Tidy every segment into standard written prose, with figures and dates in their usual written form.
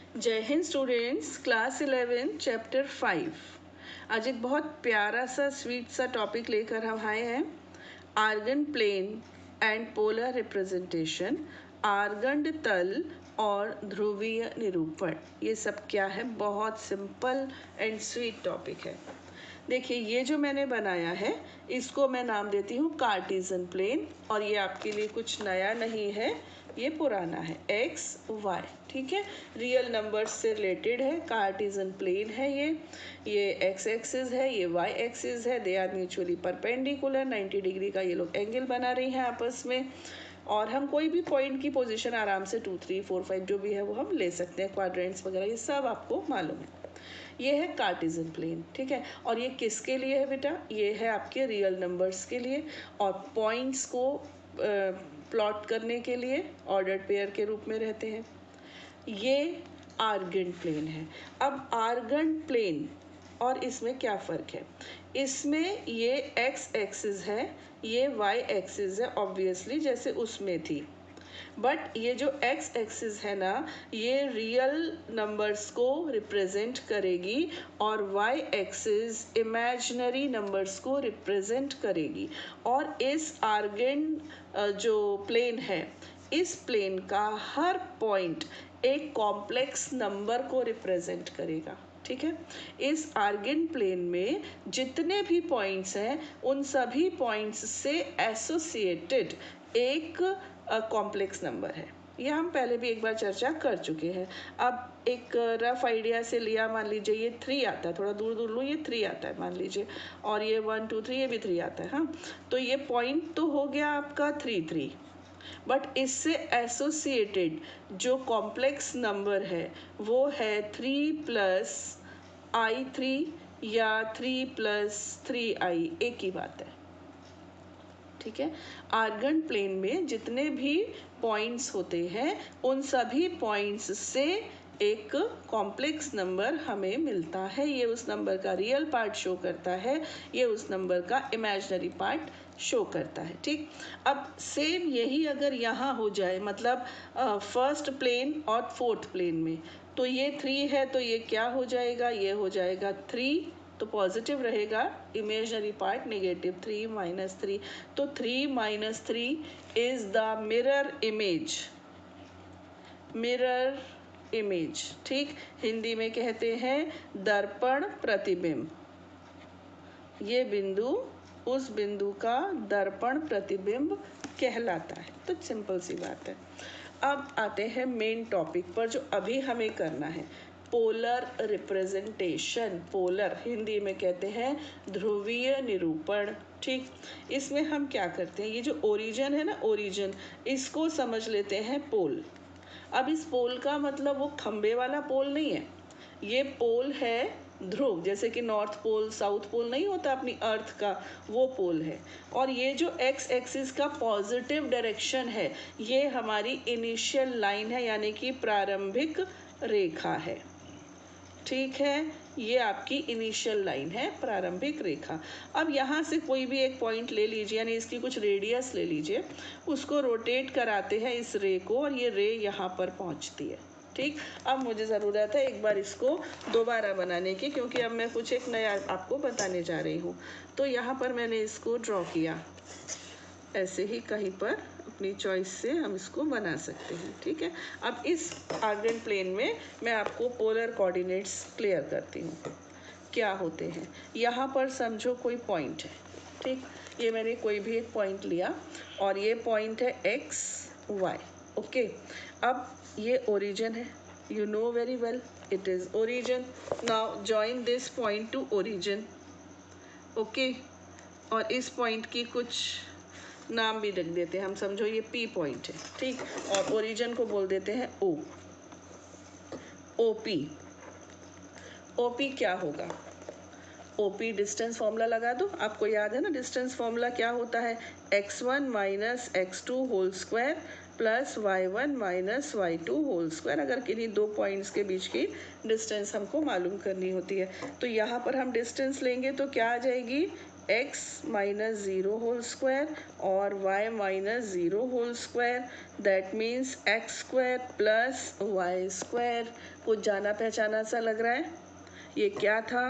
जय Hind students, class 11 chapter 5। आज एक बहुत प्यारा सा स्वीट सा टॉपिक लेकर हम आए हैं। Argand plane and polar representation, Argand तल और ध्रुवीय निरूपण। ये सब क्या है? बहुत सिंपल एंड स्वीट टॉपिक है। देखिए, ये जो मैंने बनाया है इसको मैं नाम देती हूँ कार्टेशियन प्लेन, और ये आपके लिए कुछ नया नहीं है, ये पुराना है। एक्स वाई, ठीक है, रियल नंबर्स से रिलेटेड है। कार्टेशियन प्लेन है ये एक्स एक्सिस है, ये वाई एक्सिस है। They are mutually perpendicular, 90 degree का ये लोग एंगल बना रही हैं आपस में। और हम कोई भी पॉइंट की पोजीशन आराम से 2, 3, 4, 5 जो भी है वो हम ले सकते हैं। क्वाड्रेंट्स वगैरह ये सब आपको मालूम है। ये है कार्टेशियन प्लेन, ठीक है। और ये किसके लिए है बेटा? ये है आपके रियल नंबर्स के लिए, और पॉइंट्स को प्लॉट करने के लिए ऑर्डर्ड पेयर के रूप में रहते हैं। ये आर्गन प्लेन है। अब आर्गन प्लेन और इसमें क्या फ़र्क है? इसमें ये एक्स एक्सिस है, ये वाई एक्सिस है, ऑब्वियसली जैसे उसमें थी। बट ये जो एक्स एक्सिस है ना, ये रियल नंबर्स को रिप्रेजेंट करेगी, और वाई एक्सिस इमेजिनरी नंबर्स को रिप्रेजेंट करेगी। और इस आर्गन जो प्लेन है, इस प्लेन का हर पॉइंट एक कॉम्प्लेक्स नंबर को रिप्रेजेंट करेगा, ठीक है। इस आर्गन प्लेन में जितने भी पॉइंट्स हैं उन सभी पॉइंट्स से एसोसिएटेड एक कॉम्प्लेक्स नंबर है। ये हम पहले भी एक बार चर्चा कर चुके हैं। अब एक रफ आइडिया से लिया, मान लीजिए ये 3 आता है, थोड़ा दूर दूर लूँ, ये 3 आता है मान लीजिए, और ये 1, 2, 3 ये भी 3 आता है। हाँ, तो ये पॉइंट तो हो गया आपका 3, 3, बट इससे एसोसिएटेड जो कॉम्प्लेक्स नंबर है वो है 3 प्लस i3 या 3 प्लस 3i, एक ही बात है, ठीक है। आर्गन प्लेन में जितने भी पॉइंट्स होते हैं उन सभी पॉइंट्स से एक कॉम्प्लेक्स नंबर हमें मिलता है। ये उस नंबर का रियल पार्ट शो करता है, ये उस नंबर का इमेजिनरी पार्ट शो करता है, ठीक। अब सेम यही अगर यहाँ हो जाए, मतलब फर्स्ट प्लेन और फोर्थ प्लेन में, तो ये 3 है तो ये क्या हो जाएगा? ये हो जाएगा 3, तो पॉजिटिव रहेगा, इमेजिनरी पार्ट नेगेटिव, 3 माइनस 3, तो 3 minus 3 is the mirror image, ठीक। हिंदी में कहते हैं दर्पण प्रतिबिंब। ये बिंदु उस बिंदु का दर्पण प्रतिबिंब कहलाता है। तो सिंपल सी बात है। अब आते हैं मेन टॉपिक पर जो अभी हमें करना है, पोलर रिप्रेजेंटेशन। पोलर हिंदी में कहते हैं ध्रुवीय निरूपण, ठीक। इसमें हम क्या करते हैं, ये जो ओरिजिन है ना, ओरिजिन, इसको समझ लेते हैं पोल। अब इस पोल का मतलब वो खंबे वाला पोल नहीं है, ये पोल है ध्रुव, जैसे कि नॉर्थ पोल साउथ पोल नहीं होता अपनी अर्थ का, वो पोल है। और ये जो एक्स एक्सिस का पॉजिटिव डायरेक्शन है, ये हमारी इनिशियल लाइन है, यानी कि प्रारंभिक रेखा है, ठीक है। ये आपकी इनिशियल लाइन है, प्रारंभिक रेखा। अब यहाँ से कोई भी एक पॉइंट ले लीजिए, यानी इसकी कुछ रेडियस ले लीजिए, उसको रोटेट कराते हैं इस रे को, और ये रे यहाँ पर पहुँचती है, ठीक। अब मुझे ज़रूरत है एक बार इसको दोबारा बनाने की, क्योंकि अब मैं कुछ एक नया आपको बताने जा रही हूँ। तो यहाँ पर मैंने इसको ड्रॉ किया, ऐसे ही कहीं पर अपनी चॉइस से हम इसको बना सकते हैं, ठीक है। अब इस आर्गन प्लेन में मैं आपको पोलर कोऑर्डिनेट्स क्लियर करती हूँ क्या होते हैं। यहाँ पर समझो कोई पॉइंट है, ठीक। ये मैंने कोई भी एक पॉइंट लिया, और ये पॉइंट है एक्स वाई, ओके। अब ये ओरिजिन है, you know very well it is origin. now join this point to origin, okay। और इस पॉइंट की कुछ नाम भी रख देते हैं हम, समझो ये P पॉइंट है, ठीक। और ओरिजिन को बोल देते हैं O, OP। OP क्या होगा? OP डिस्टेंस फॉर्मूला लगा दो, आपको याद है ना डिस्टेंस फॉर्मूला क्या होता है? x1 minus x2 whole square plus y1 minus y2 whole square. अगर किन्हीं दो पॉइंट्स के बीच की डिस्टेंस हमको मालूम करनी होती है, तो यहाँ पर हम डिस्टेंस लेंगे तो क्या आ जाएगी? x minus zero whole square और y minus zero whole square, that means x square plus y square. कुछ जाना पहचाना सा लग रहा है। ये क्या था?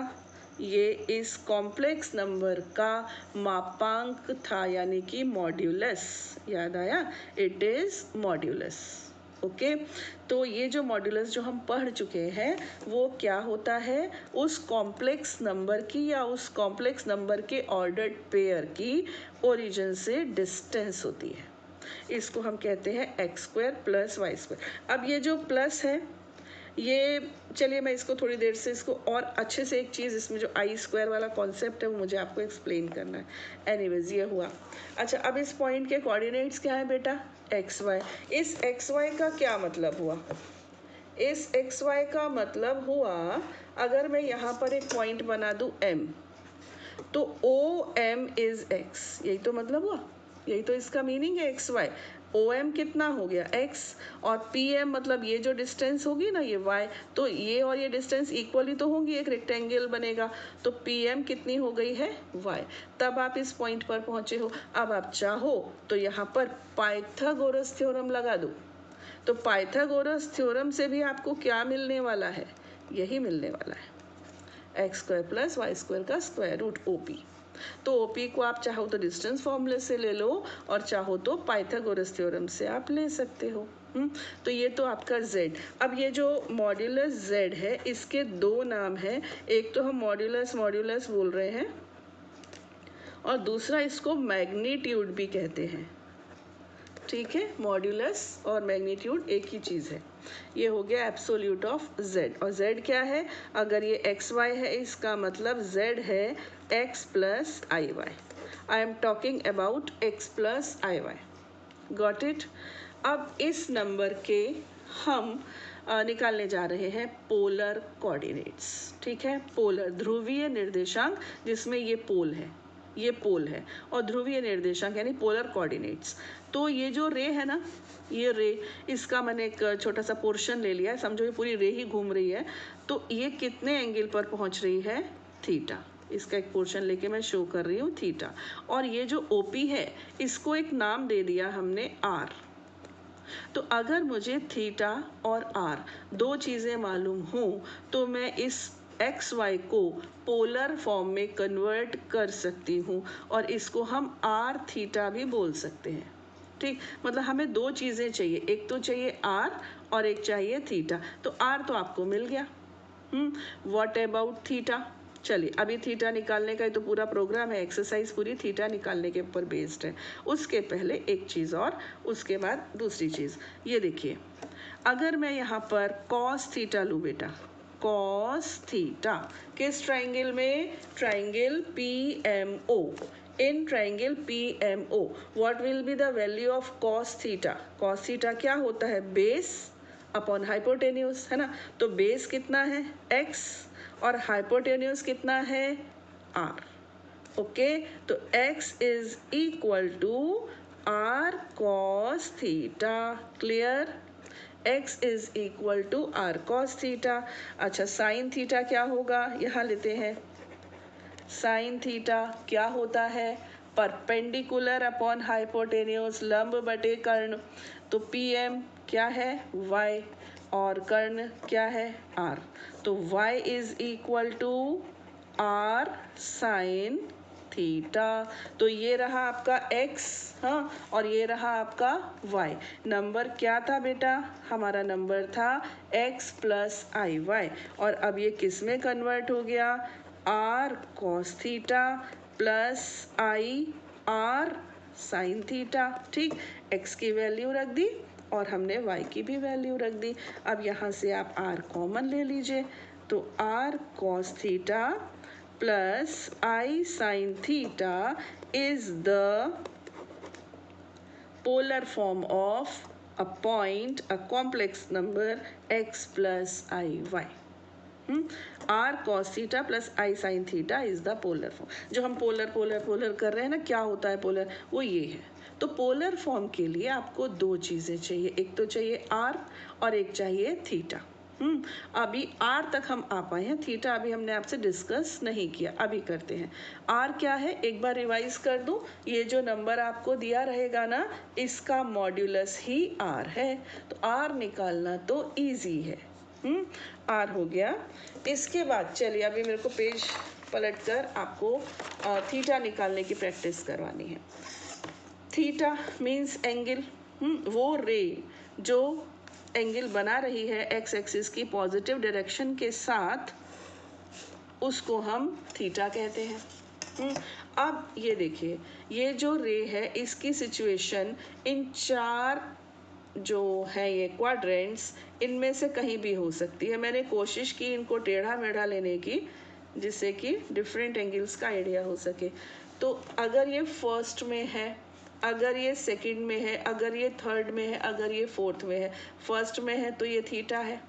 ये इस कॉम्प्लेक्स नंबर का मापांक था, यानी कि मॉड्यूलस। याद आया? It is modulus. ओके, तो ये जो मॉड्यूलस जो हम पढ़ चुके हैं वो क्या होता है? उस कॉम्प्लेक्स नंबर की या उस कॉम्प्लेक्स नंबर के ऑर्डर्ड पेयर की ओरिजिन से डिस्टेंस होती है। इसको हम कहते हैं x square plus y square. अब ये जो प्लस है, ये चलिए मैं इसको थोड़ी देर से इसको और अच्छे से, एक चीज़ इसमें जो आई स्क्वायर वाला कॉन्सेप्ट है वो मुझे आपको एक्सप्लेन करना है। एनीवेज ये हुआ। अच्छा, अब इस पॉइंट के कोऑर्डिनेट्स क्या है बेटा? X y. इस एक्स वाई का क्या मतलब हुआ? इस एक्स वाई का मतलब हुआ, अगर मैं यहाँ पर एक पॉइंट बना दूँ M, तो ओ एम इज एक्स, यही तो मतलब हुआ, यही तो इसका मीनिंग है एक्स वाई। ओ एम कितना हो गया? एक्स, और पी एम मतलब ये जो डिस्टेंस होगी ना, ये वाई, तो ये और ये डिस्टेंस इक्वली तो होंगी, एक रेक्टेंगल बनेगा, तो पी एम कितनी हो गई है? वाई। तब आप इस पॉइंट पर पहुंचे हो। अब आप चाहो तो यहाँ पर पाइथागोरस थ्योरम लगा दो, तो पाइथागोरस थ्योरम से भी आपको क्या मिलने वाला है? यही मिलने वाला है, x square plus y square का स्क्वायर रूट OP। तो OP को आप चाहो तो डिस्टेंस फॉर्मूले से ले लो और चाहो तो पाइथागोरस थ्योरम से आप ले सकते हो। तो ये तो आपका Z। अब ये जो मॉड्यूलस Z है, इसके दो नाम हैं। एक तो हम मॉड्यूलस मॉड्यूलस बोल रहे हैं और दूसरा इसको मैग्नीट्यूड भी कहते हैं। ठीक है, मॉड्यूलस और मैग्नीट्यूड एक ही चीज़ है। ये हो गया एब्सोल्यूट ऑफ Z। और Z क्या है? अगर ये एक्स वाई है, इसका मतलब Z है x plus i y. I am talking about x plus i y. Got it? अब इस नंबर के हम निकालने जा रहे हैं पोलर कोऑर्डिनेट्स। ठीक है, पोलर ध्रुवीय निर्देशांक, जिसमें ये पोल है, ये पोल है, और ध्रुवीय निर्देशांक यानी पोलर कोऑर्डिनेट्स। तो ये जो रे है ना, ये रे, इसका मैंने एक छोटा सा पोर्शन ले लिया है, समझो ये पूरी रे ही घूम रही है, तो ये कितने एंगल पर पहुंच रही है? थीटा। इसका एक पोर्शन लेके मैं शो कर रही हूँ, थीटा। और ये जो OP है, इसको एक नाम दे दिया हमने R। तो अगर मुझे थीटा और R दो चीज़ें मालूम हो, तो मैं इस एक्स वाई को पोलर फॉर्म में कन्वर्ट कर सकती हूँ, और इसको हम R थीटा भी बोल सकते हैं। ठीक, मतलब हमें दो चीज़ें चाहिए, एक तो चाहिए R और एक चाहिए थीटा। तो R तो आपको मिल गया। What about theta? चलिए, अभी थीटा निकालने का ही तो पूरा प्रोग्राम है, एक्सरसाइज पूरी थीटा निकालने के ऊपर बेस्ड है। उसके पहले एक चीज़ और, उसके बाद दूसरी चीज़। ये देखिए, अगर मैं यहाँ पर कॉस थीटा लूँ बेटा, कॉस थीटा किस ट्राइंगल में? Triangle PMO। In triangle PMO what will be the value of cos theta? Cos theta क्या होता है? बेस अपॉन हाइपोटेन्यूज, है ना। तो बेस कितना है? x, और हाइपोटेन्यूज कितना है? R। ओके, तो x is equal to R cos theta. Clear? x is equal to R cos theta. अच्छा, साइन थीटा क्या होगा? यहाँ लेते हैं। साइन थीटा क्या होता है? परपेंडिकुलर अपॉन हाइपोटेन्यूज, लंब बटे कर्ण। तो PM क्या है? y, और कर्ण क्या है? R। तो y is equal to R sine theta. तो ये रहा आपका x, हाँ, और ये रहा आपका y। नंबर क्या था बेटा? हमारा नंबर था x प्लस आई वाई, और अब ये किस में कन्वर्ट हो गया? R cos थीटा प्लस आई R साइन थीटा। ठीक, x की वैल्यू रख दी और हमने y की भी वैल्यू रख दी। अब यहाँ से आप R कॉमन ले लीजिए, तो R cos theta plus I sin theta is the polar form of a point, a complex number x plus iy. R cos theta plus I sin theta is the polar form. जो हम polar polar polar कर रहे हैं ना, क्या होता है polar? वो ये है। तो पोलर फॉर्म के लिए आपको दो चीज़ें चाहिए, एक तो चाहिए R और एक चाहिए थीटा। अभी आर तक हम आ पाए हैं, थीटा अभी हमने आपसे डिस्कस नहीं किया, अभी करते हैं। आर क्या है, एक बार रिवाइज कर दूं, ये जो नंबर आपको दिया रहेगा ना, इसका मॉड्यूलस ही आर है, तो आर निकालना तो इजी है। आर हो गया। इसके बाद चलिए अभी मेरे को पेज पलट कर आपको थीटा निकालने की प्रैक्टिस करवानी है। थीटा मीन्स एंगल, वो रे जो एंगल बना रही है एक्स एक्सिस की पॉजिटिव डायरेक्शन के साथ, उसको हम थीटा कहते हैं। अब ये देखिए, ये जो रे है इसकी सिचुएशन इन चार जो है ये क्वाड्रेंट्स, इनमें से कहीं भी हो सकती है। मैंने कोशिश की इनको टेढ़ा मेढ़ा लेने की, जिससे कि डिफरेंट एंगल्स का आइडिया हो सके। तो अगर ये फर्स्ट में है, अगर ये सेकंड में है, अगर ये थर्ड में है, अगर ये फोर्थ में है, फर्स्ट में है तो ये थीटा है,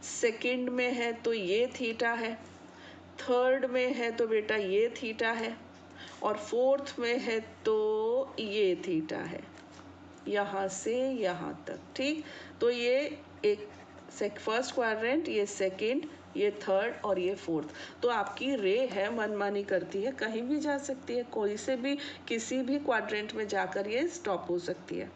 सेकंड में है तो ये थीटा है, थर्ड में है तो बेटा ये थीटा है, और फोर्थ में है तो ये थीटा है, यहाँ से यहाँ तक। ठीक, तो ये एक फर्स्ट क्वाड्रेंट, ये सेकंड, ये थर्ड और ये फोर्थ। तो आपकी रे है, मनमानी करती है, कहीं भी जा सकती है, कोई से भी किसी भी क्वाड्रेंट में जाकर ये स्टॉप हो सकती है।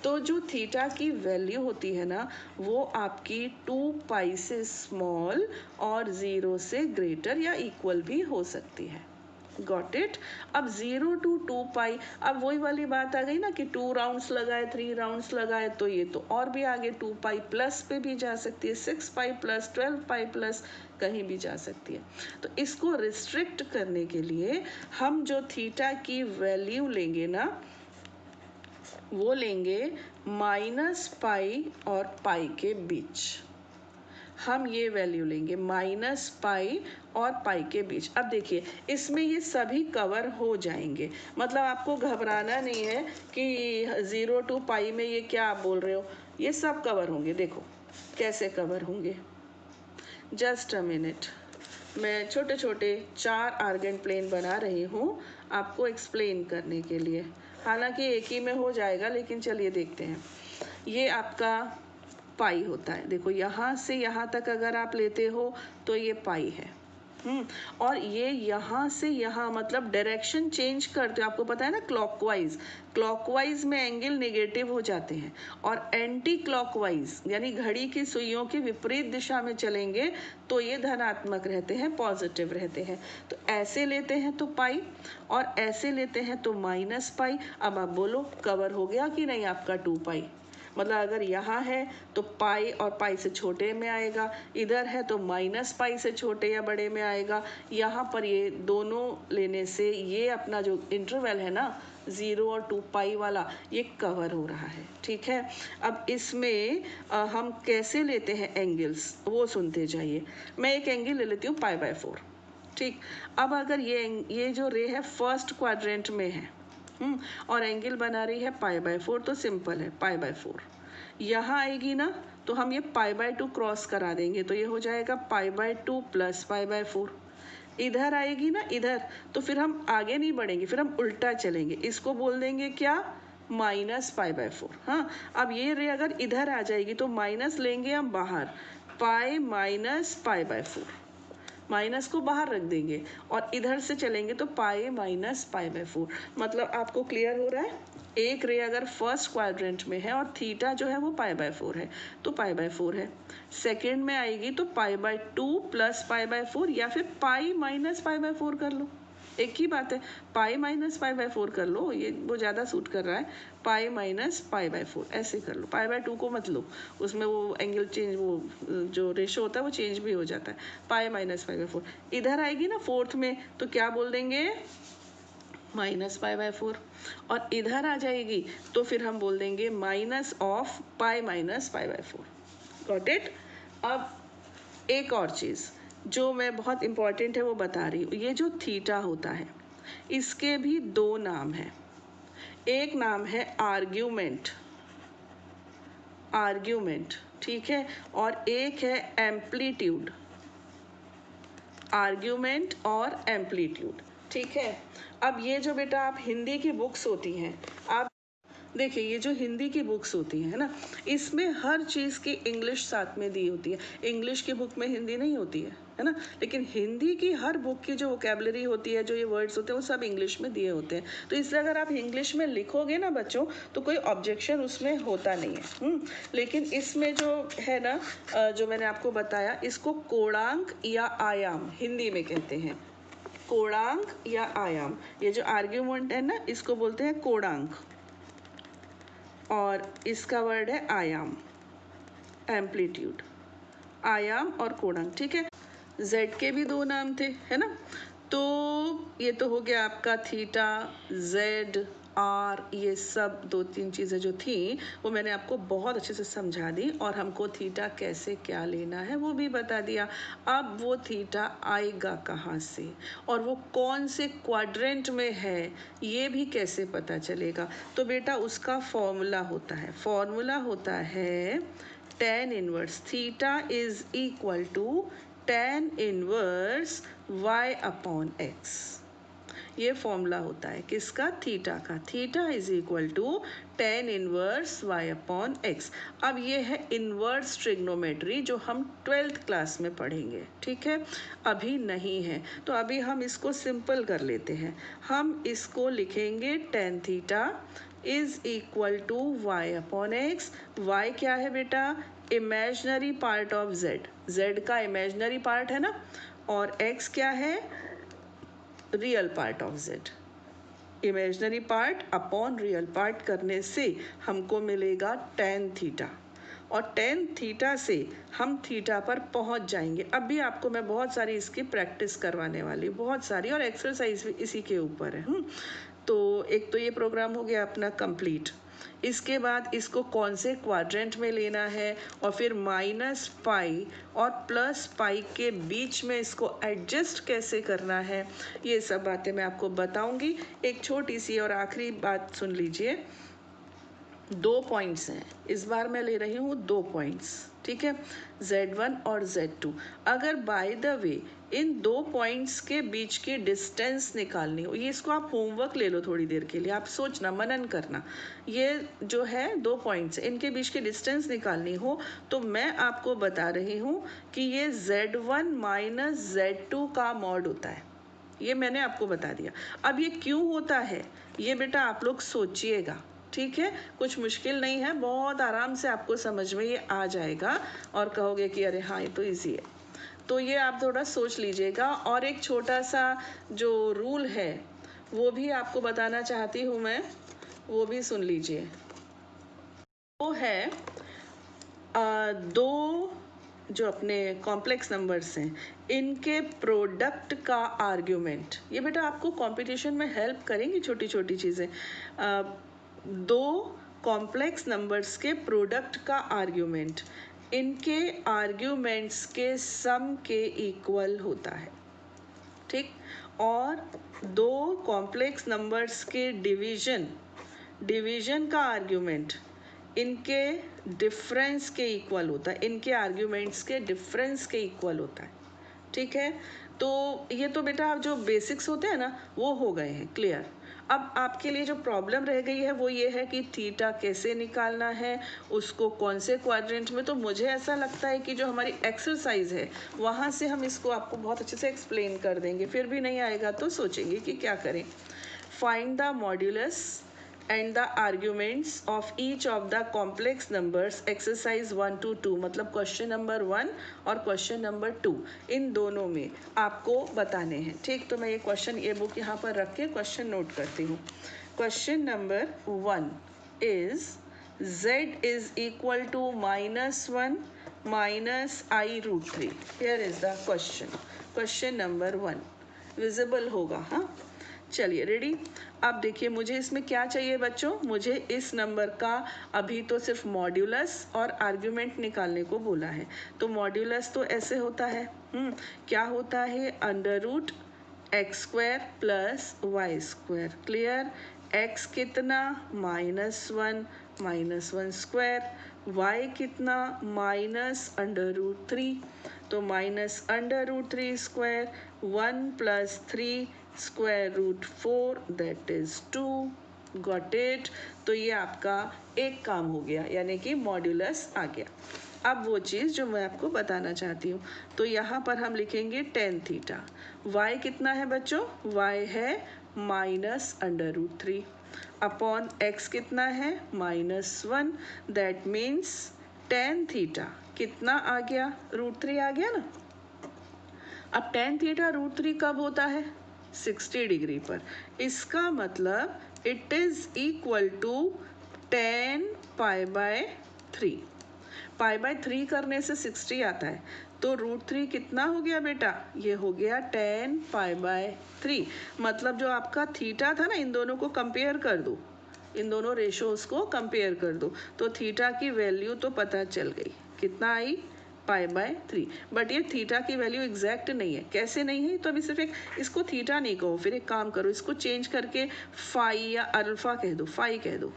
तो जो थीटा की वैल्यू होती है ना, वो आपकी 2 पाई से स्मॉल और 0 से ग्रेटर या इक्वल भी हो सकती है। Got it. अब 0 to 2 पाई, अब वही वाली बात आ गई ना कि 2 राउंड्स लगाए, 3 राउंड्स लगाए, तो ये तो और भी आगे 2 पाई प्लस पे भी जा सकती है, 6 पाई प्लस, 12 पाई प्लस, कहीं भी जा सकती है। तो इसको रिस्ट्रिक्ट करने के लिए हम जो थीटा की वैल्यू लेंगे ना, वो लेंगे माइनस पाई और पाई के बीच। हम ये वैल्यू लेंगे माइनस पाई और पाई के बीच। अब देखिए, इसमें ये सभी कवर हो जाएंगे, मतलब आपको घबराना नहीं है कि 0 to पाई में ये क्या आप बोल रहे हो, ये सब कवर होंगे। देखो कैसे कवर होंगे, जस्ट अ मिनट। मैं छोटे छोटे 4 आर्गन प्लेन बना रही हूँ आपको एक्सप्लेन करने के लिए, हालांकि एक ही में हो जाएगा, लेकिन चलिए देखते हैं। ये आपका पाई होता है, देखो यहाँ से यहाँ तक अगर आप लेते हो तो ये पाई है। और ये यहाँ से यहाँ, मतलब डायरेक्शन चेंज करते हो, आपको पता है ना, क्लॉकवाइज, क्लॉकवाइज में एंगल नेगेटिव हो जाते हैं, और एंटी क्लॉकवाइज यानी घड़ी की सुइयों की विपरीत दिशा में चलेंगे तो ये धनात्मक रहते हैं, पॉजिटिव रहते हैं। तो ऐसे लेते हैं तो पाई, और ऐसे लेते हैं तो माइनस पाई। अब आप बोलो कवर हो गया कि नहीं आपका 2 पाई, मतलब अगर यहाँ है तो पाई और पाई से छोटे में आएगा, इधर है तो माइनस पाई से छोटे या बड़े में आएगा। यहाँ पर ये दोनों लेने से ये अपना जो इंटरवल है ना 0 और 2 पाई वाला, ये कवर हो रहा है। ठीक है, अब इसमें हम कैसे लेते हैं एंगल्स, वो सुनते जाइए। मैं एक एंगल ले लेती हूँ पाई/4। ठीक, अब अगर ये जो रे है फर्स्ट क्वाड्रेंट में है, और एंगल बना रही है पाई/4, तो सिंपल है पाई/4। यहाँ आएगी ना तो हम ये पाई/2 क्रॉस करा देंगे, तो ये हो जाएगा पाई/2 प्लस पाई/4। इधर आएगी ना इधर, तो फिर हम आगे नहीं बढ़ेंगे, फिर हम उल्टा चलेंगे, इसको बोल देंगे क्या, माइनस पाई/4। हाँ, अब ये रे अगर इधर आ जाएगी तो माइनस लेंगे हम बाहर, पाई माइनस पाई/4, माइनस को बाहर रख देंगे, और इधर से चलेंगे तो पाई माइनस पाई/4। मतलब आपको क्लियर हो रहा है, एक रे अगर फर्स्ट क्वाड्रेंट में है और थीटा जो है वो पाई/4 है, तो पाई/4 है। सेकंड में आएगी तो पाई/2 प्लस पाई/4, या फिर पाई माइनस पाई/4 कर लो, एक ही बात है, पाई माइनस पाई/4 कर लो, ये वो ज़्यादा सूट कर रहा है, पाई माइनस पाई/4 ऐसे कर लो, पाई/2 को मत लो, उसमें वो एंगल चेंज, वो जो रेशो होता है वो चेंज भी हो जाता है। पाई माइनस पाई/4 इधर आएगी ना फोर्थ में, तो क्या बोल देंगे, माइनस पाई/4, और इधर आ जाएगी तो फिर हम बोल देंगे minus of pi minus pi. Got it. अब एक और चीज़ जो मैं बहुत इम्पॉर्टेंट है वो बता रही हूँ, ये जो थीटा होता है इसके भी 2 नाम हैं। एक नाम है आर्ग्यूमेंट, आर्ग्यूमेंट, ठीक है, और एक है एम्पलीट्यूड, आर्ग्यूमेंट और एम्पलीट्यूड। ठीक है, अब ये जो बेटा आप हिंदी की बुक्स होती हैं, आप देखिए ये जो हिंदी की बुक्स होती हैं है ना, इसमें हर चीज़ की इंग्लिश साथ में दी होती है। इंग्लिश की बुक में हिंदी नहीं होती है ना, लेकिन हिंदी की हर बुक की जो वोकेबलरी होती है, जो ये वर्ड्स होते हैं, वो सब इंग्लिश में दिए होते हैं। तो इसलिए अगर आप इंग्लिश में लिखोगे ना बच्चों, तो कोई ऑब्जेक्शन उसमें होता नहीं है। लेकिन इसमें जो है ना, जो मैंने आपको बताया, इसको कोणांक या आयाम हिंदी में कहते हैं। कोणांक या आयाम, ये जो आर्ग्यूमेंट है ना, इसको बोलते हैं कोणांक, और इसका वर्ड है आयाम, एम्पलीट्यूड। आयाम और कोणांक, ठीक है। जेड के भी दो नाम थे, है ना। तो ये तो हो गया आपका थीटा, जेड, आर, ये सब दो तीन चीज़ें जो थी वो मैंने आपको बहुत अच्छे से समझा दी, और हमको थीटा कैसे क्या लेना है वो भी बता दिया। अब वो थीटा आएगा कहाँ से और वो कौन से क्वाड्रेंट में है ये भी कैसे पता चलेगा। तो बेटा उसका फॉर्मूला होता है tan inverse theta is equal to tan inverse y upon x। ये फॉर्मूला होता है किसका, थीटा का। Theta is equal to tan inverse y upon x। अब ये है इनवर्स ट्रिग्नोमेट्री जो हम 12th क्लास में पढ़ेंगे, ठीक है। अभी नहीं है, तो अभी हम इसको सिंपल कर लेते हैं। हम इसको लिखेंगे tan theta is equal to y upon x. y क्या है बेटा, imaginary part of z, z का इमेजनरी पार्ट है ना, और x क्या है, real part of z। Imaginary part upon real part करने से हमको मिलेगा tan थीटा, और tan थीटा से हम थीटा पर पहुंच जाएंगे। अब भी आपको मैं बहुत सारी इसकी प्रैक्टिस करवाने वाली, बहुत सारी, और एक्सरसाइज भी इसी के ऊपर है। तो एक तो ये प्रोग्राम हो गया अपना कंप्लीट। इसके बाद इसको कौन से क्वाड्रेंट में लेना है, और फिर माइनस पाई और प्लस पाई के बीच में इसको एडजस्ट कैसे करना है, ये सब बातें मैं आपको बताऊंगी। एक छोटी सी और आखिरी बात सुन लीजिए। 2 पॉइंट्स हैं, इस बार मैं ले रही हूँ 2 पॉइंट्स, ठीक है, Z1 और Z2। अगर by the way in 2 points के बीच की डिस्टेंस निकालनी हो, ये इसको आप होमवर्क ले लो थोड़ी देर के लिए, आप सोचना, मनन करना। ये जो है 2 पॉइंट्स, इनके बीच की डिस्टेंस निकालनी हो, तो मैं आपको बता रही हूँ कि ये Z1 माइनस Z2 का मॉड होता है। ये मैंने आपको बता दिया। अब ये क्यों होता है ये बेटा आप लोग सोचिएगा, ठीक है। कुछ मुश्किल नहीं है, बहुत आराम से आपको समझ में ये आ जाएगा, और कहोगे कि अरे हाँ ये तो इजी है। तो ये आप थोड़ा सोच लीजिएगा। और एक छोटा सा जो रूल है वो भी आपको बताना चाहती हूँ मैं, वो भी सुन लीजिए। वो है दो जो अपने कॉम्प्लेक्स नंबर्स हैं, इनके प्रोडक्ट का आर्ग्यूमेंट। ये बेटा आपको कंपटीशन में हेल्प करेंगी छोटी छोटी चीज़ें। दो कॉम्प्लेक्स नंबर्स के प्रोडक्ट का आर्ग्यूमेंट इनके आर्ग्यूमेंट्स के सम के इक्वल होता है, ठीक। और दो कॉम्प्लेक्स नंबर्स के डिवीजन का आर्ग्यूमेंट इनके डिफरेंस के इक्वल होता है, इनके आर्ग्यूमेंट्स के डिफरेंस के इक्वल होता है, ठीक है। तो ये तो बेटा जो बेसिक्स होते हैं ना वो हो गए हैं क्लियर। अब आपके लिए जो प्रॉब्लम रह गई है वो ये है कि थीटा कैसे निकालना है, उसको कौन से क्वाड्रेंट में। तो मुझे ऐसा लगता है कि जो हमारी एक्सरसाइज है वहाँ से हम इसको आपको बहुत अच्छे से एक्सप्लेन कर देंगे। फिर भी नहीं आएगा तो सोचेंगे कि क्या करें। Find the modulus and the arguments of each of the complex numbers, exercise 1 to 2, मतलब क्वेश्चन नंबर 1 और क्वेश्चन नंबर 2 इन दोनों में आपको बताने हैं, ठीक। तो मैं ये क्वेश्चन, ये बुक यहाँ पर रख के क्वेश्चन नोट करती हूँ। Question number 1 is z is equal to -1 minus I√3। here is the question, question number 1 visible होगा, हाँ। चलिए रेडी। अब देखिए मुझे इसमें क्या चाहिए बच्चों, मुझे इस नंबर का अभी तो सिर्फ मॉड्यूलस और आर्ग्यूमेंट निकालने को बोला है। तो मॉड्यूलस तो ऐसे होता है, क्या होता है, √x² plus y², clear. x कितना, -1 y कितना, -√3, तो -√3², 1 + 3 √4 that is 2, गॉट इट। तो ये आपका एक काम हो गया, यानी कि मॉड्यूलस आ गया। अब वो चीज़ जो मैं आपको बताना चाहती हूँ, तो यहाँ पर हम लिखेंगे टेन थीटा। y कितना है बच्चों? y है -√3 अपॉन x कितना है? -1। दैट मीन्स टेन थीटा कितना आ गया? √3 आ गया ना। अब टेन थीटा √3 कब होता है? 60 डिग्री पर। इसका मतलब इट इज इक्वल टू 10 π/3। π/3 करने से 60 आता है, तो √3 कितना हो गया बेटा? ये हो गया 10 π/3। मतलब जो आपका थीटा था ना, इन दोनों को कंपेयर कर दो, इन दोनों रेशोज को कंपेयर कर दो, तो थीटा की वैल्यू तो पता चल गई। कितना आई? π/3। बट ये थीटा की वैल्यू एग्जैक्ट नहीं है। कैसे नहीं है? तो अभी सिर्फ इसको थीटा नहीं कहो, फिर एक काम करो, इसको चेंज करके फाई या अल्फा कह दो, फाई कह दो,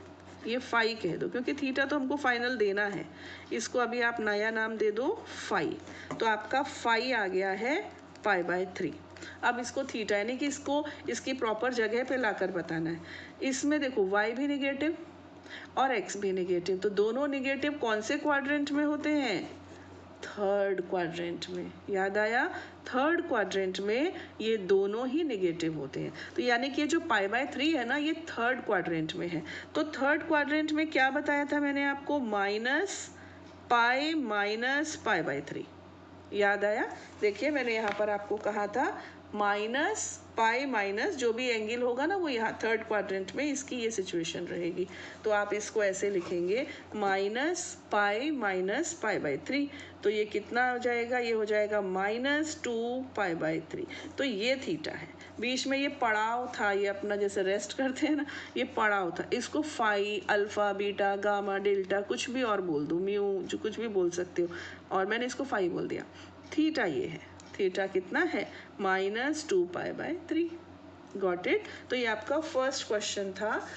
ये फाई कह दो, क्योंकि थीटा तो हमको फाइनल देना है। इसको अभी आप नया नाम दे दो फाई। तो आपका फाई आ गया है π/3। अब इसको थीटा यानी कि इसको इसकी प्रॉपर जगह पे लाकर बताना है। इसमें देखो y भी निगेटिव और x भी निगेटिव, तो दोनों निगेटिव कौन से क्वाड्रेंट में होते हैं? थर्ड क्वाड्रेंट में। याद आया? थर्ड क्वाड्रेंट में ये दोनों ही निगेटिव होते हैं। तो यानी कि ये जो π/3 है ना, ये थर्ड क्वाड्रेंट में है। तो थर्ड क्वाड्रेंट में क्या बताया था मैंने आपको? -π/3। याद आया? देखिए मैंने यहाँ पर आपको कहा था -π- जो भी एंगल होगा ना, वो यहाँ थर्ड क्वाड्रेंट में इसकी ये सिचुएशन रहेगी। तो आप इसको ऐसे लिखेंगे -π-π/3। तो ये कितना हो जाएगा? ये हो जाएगा -2π/3। तो ये थीटा है। बीच में ये पड़ाव था, ये अपना जैसे रेस्ट करते हैं ना, ये पड़ाव था। इसको phi, alpha, beta, gamma, delta कुछ भी और बोल दो, म्यू, जो कुछ भी बोल सकते हो, और मैंने इसको फाई बोल दिया। थीटा ये है। थीटा कितना है? -2π/3। Got it. तो ये आपका फर्स्ट क्वेश्चन था।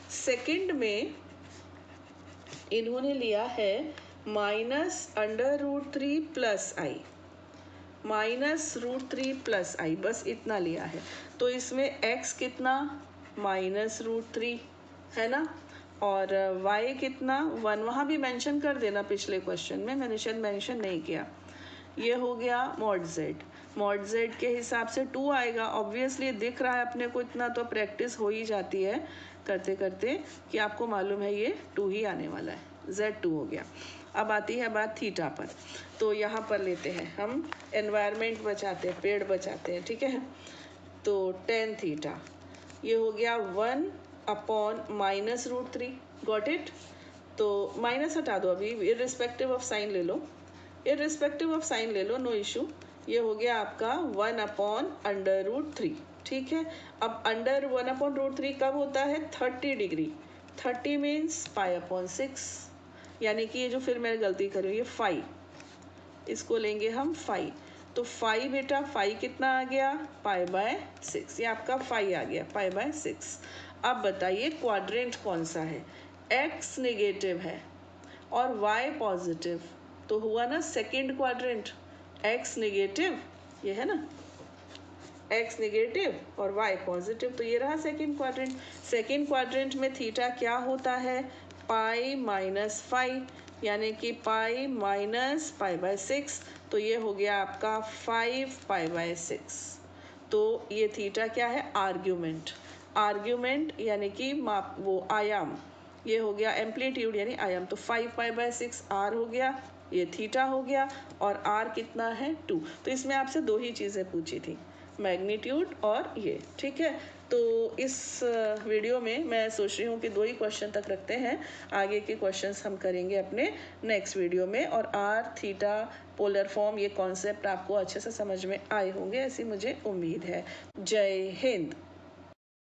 सेकंड में इन्होंने लिया है -√3 + i, -√3 + i, बस इतना लिया है। तो इसमें x कितना? -√3 है ना, और y कितना? 1। वहाँ भी मेंशन कर देना, पिछले क्वेश्चन में मैंने शायद मेंशन नहीं किया। ये हो गया मॉड z। मॉड z के हिसाब से 2 आएगा। ऑब्वियसली दिख रहा है अपने को इतना, तो प्रैक्टिस हो ही जाती है करते करते कि आपको मालूम है ये 2 ही आने वाला है। z2 हो गया। अब आती है बात थीटा पर। तो यहाँ पर लेते हैं हम, एनवायरनमेंट बचाते हैं, पेड़ बचाते हैं, ठीक है। तो टेन थीटा ये हो गया 1 अपॉन -√3। Got it. तो माइनस हटा दो, अभी इररिस्पेक्टिव ऑफ साइन ले लो, इररिस्पेक्टिव ऑफ साइन ले लो, नो इशू। ये हो गया आपका 1 अपॉन √3। ठीक है। अब अंडर 1 अपॉन √3 कब होता है? 30 डिग्री। 30 मीन्स π/6, यानी कि ये जो फिर मैंने गलती करी, ये फाई, इसको लेंगे हम फाई। तो फाई बेटा, फाई कितना आ गया? π/6। ये आपका फाई आ गया, π/6। अब बताइए क्वाड्रेंट कौन सा है? x नेगेटिव है और y पॉजिटिव, तो हुआ ना सेकंड क्वाड्रेंट। x नेगेटिव, ये है ना, x नेगेटिव और y पॉजिटिव, तो ये रहा सेकंड क्वाड्रेंट। सेकंड क्वाड्रेंट में थीटा क्या होता है? π-5, यानी कि π-π/6। तो ये हो गया आपका 5π/6। तो ये थीटा क्या है? आर्ग्यूमेंट। आर्ग्यूमेंट यानी कि माप, वो आयाम। ये हो गया एम्पलीट्यूड यानी आयाम। तो 5π/6 r हो गया, ये थीटा हो गया, और r कितना है? 2। तो इसमें आपसे 2 ही चीज़ें पूछी थी, मैग्नीट्यूड और ये, ठीक है। तो इस वीडियो में मैं सोच रही हूँ कि 2 ही क्वेश्चन तक रखते हैं, आगे के क्वेश्चंस हम करेंगे अपने नेक्स्ट वीडियो में। और r, थीटा, पोलर फॉर्म, ये कॉन्सेप्ट आपको अच्छे से समझ में आए होंगे, ऐसी मुझे उम्मीद है। जय हिंद।